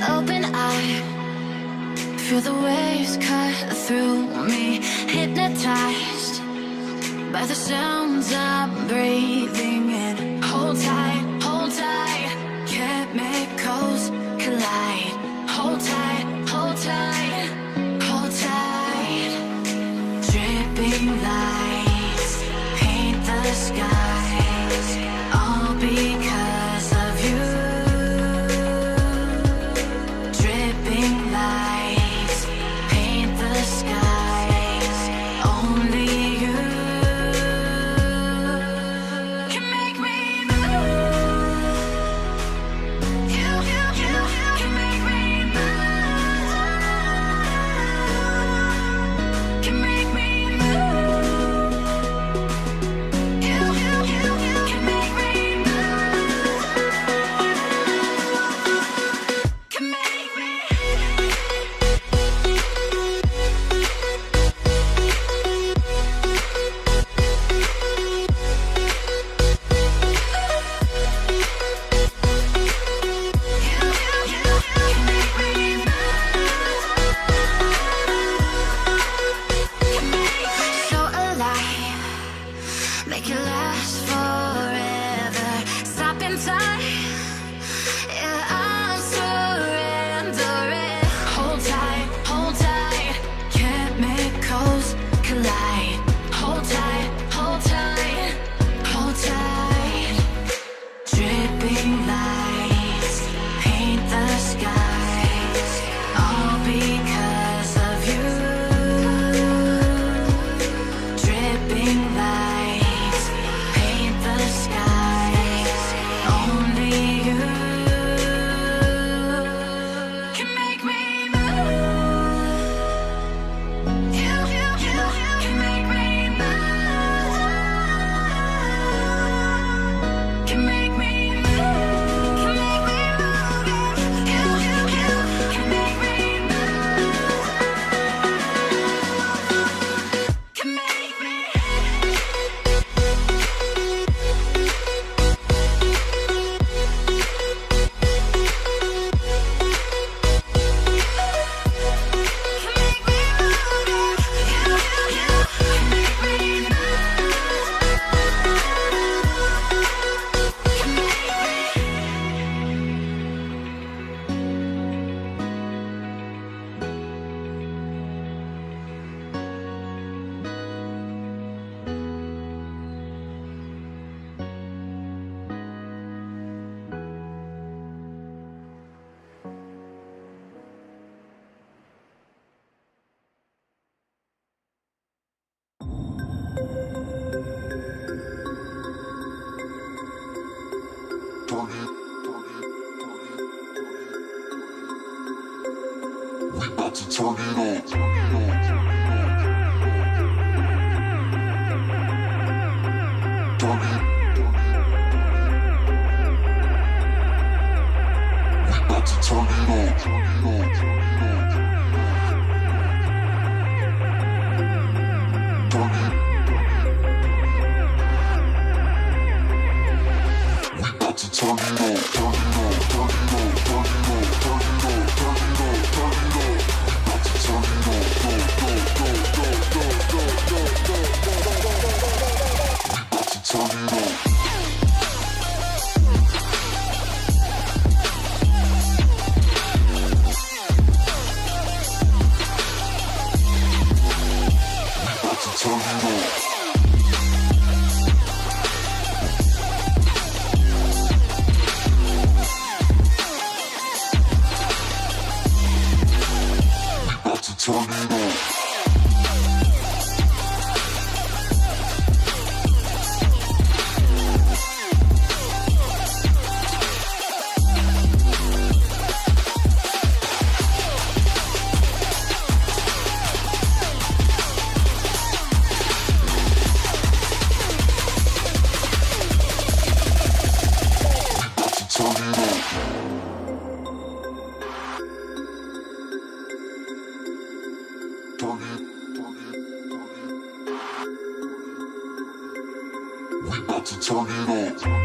Open eye, feel the waves cut through me. Hypnotized by the sounds I'm breathing in. Hold tight, chemicals collide. Hold tight, hold tight, hold tight. Dripping lights paint the skies, all because of you. Dripping lights paint the skies, only you can make me move. You can make me move. Can make me move. You can make me move. Can make me. So alive, make it last forever. Stop in time, yeah, I'm surrendering. Hold tight, chemicals collide. Hold tight, hold tight, hold tight. Dripping lights paint the skies, all because of you. Dripping lights paint the skies, only you can make me move. You can make me move. Can make me move. Can make me move. You can make me move. Can make me. We about to turn it on. Turn it. We about to turn it on. Turn it. We about to turn it on. Turn it on. Turn it on. Turn it on. Turn it on. Turn it on. Turn it on. We about to turn it on. Go, go, go, go, go, go, go, go, go, go, go, go. We about to turn it on. Turn it on. We about to turn it on. We about to turn it on.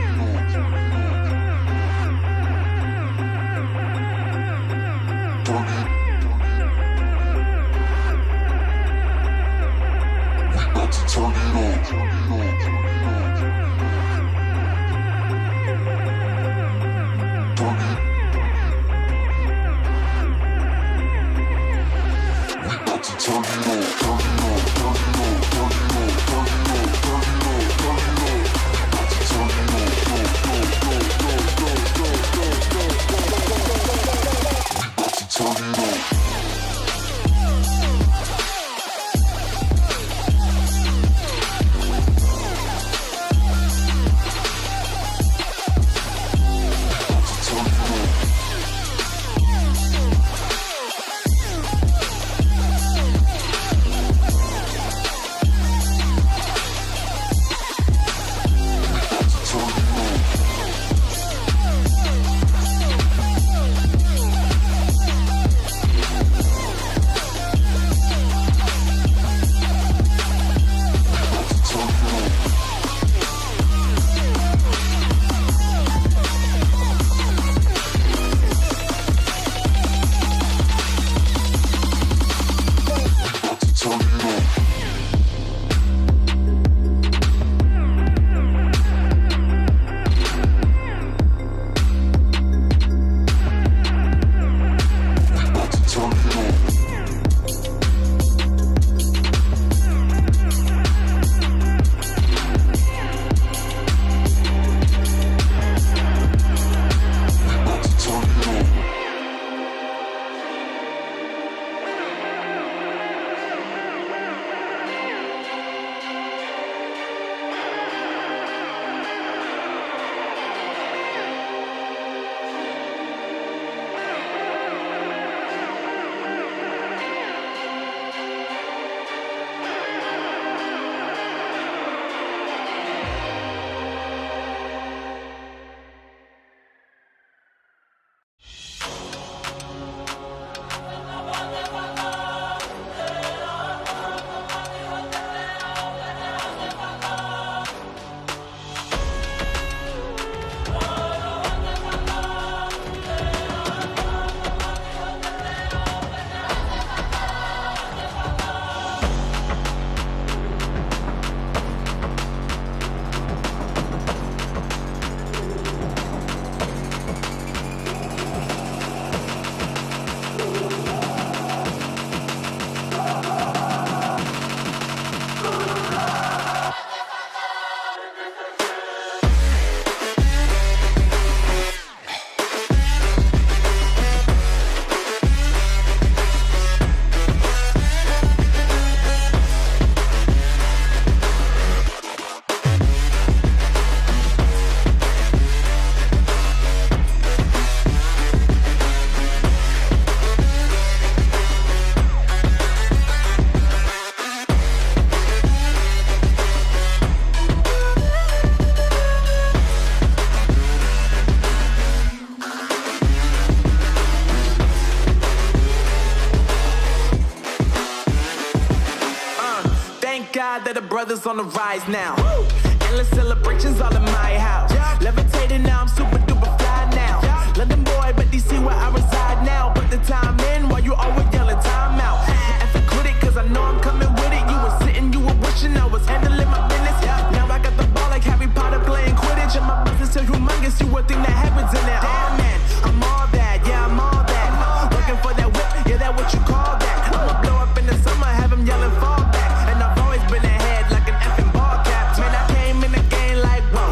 That the brothers on the rise now. Woo! Endless celebrations all in my house. Yeah. Levitating now, I'm super duper fly now. Yeah. London boy, but DC where I reside now. Put the time in while you always yelling time out. And for quit it, cause I know I'm coming with it. You were sitting, you were wishing I was handling my business. Yeah. Now I got the ball like Harry Potter playing Quidditch. And my business so humongous, you would think that happens in there. Damn man, I'm all that, yeah, I'm all that. Looking for that whip, yeah, that what you call that. I'ma blow up in the summer, have them yelling fall back. And I've always been ahead like an effing ball cap. Man, I came in the game like, whoa.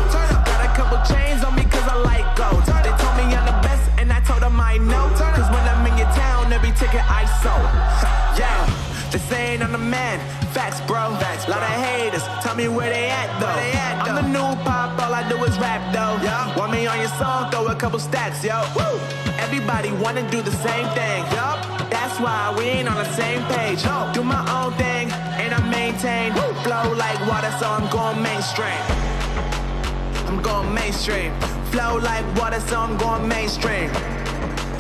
Got a couple chains on me cause I like gold. They told me I'm the best and I told them I know. Cause when I'm in your town, every ticket I sold. Yeah, they saying I'm the man. Facts, bro. Lot of haters, tell me where they at though. I'm the new pop, all I do is rap though. Want me on your song, throw a couple stacks, yo. Woo! Everybody wanna do the same thing. Yup, that's why we ain't on the same page. Do my own thing, and I maintain. Flow like water, so I'm going mainstream. I'm going mainstream. Flow like water, so I'm going mainstream.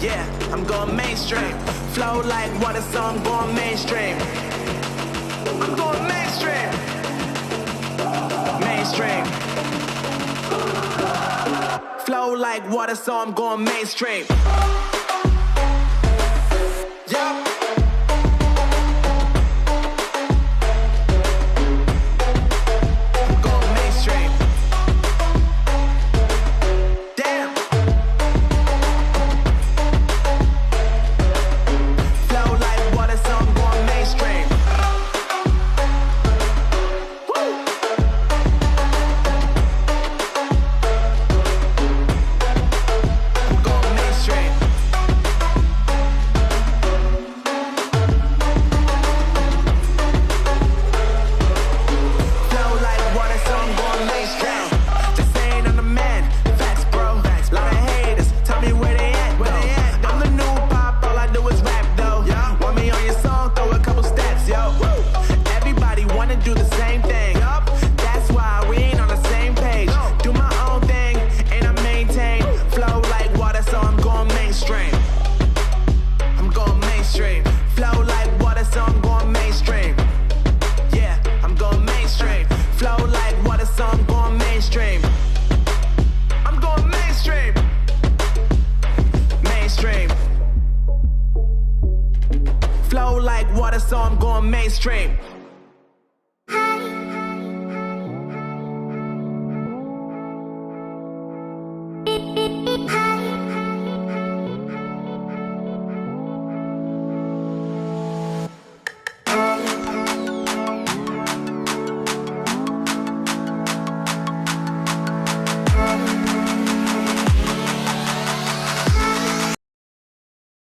Yeah, I'm going mainstream. Flow like water, so I'm going mainstream. I'm going mainstream. Mainstream. Flow like water, so I'm going mainstream. mainstream.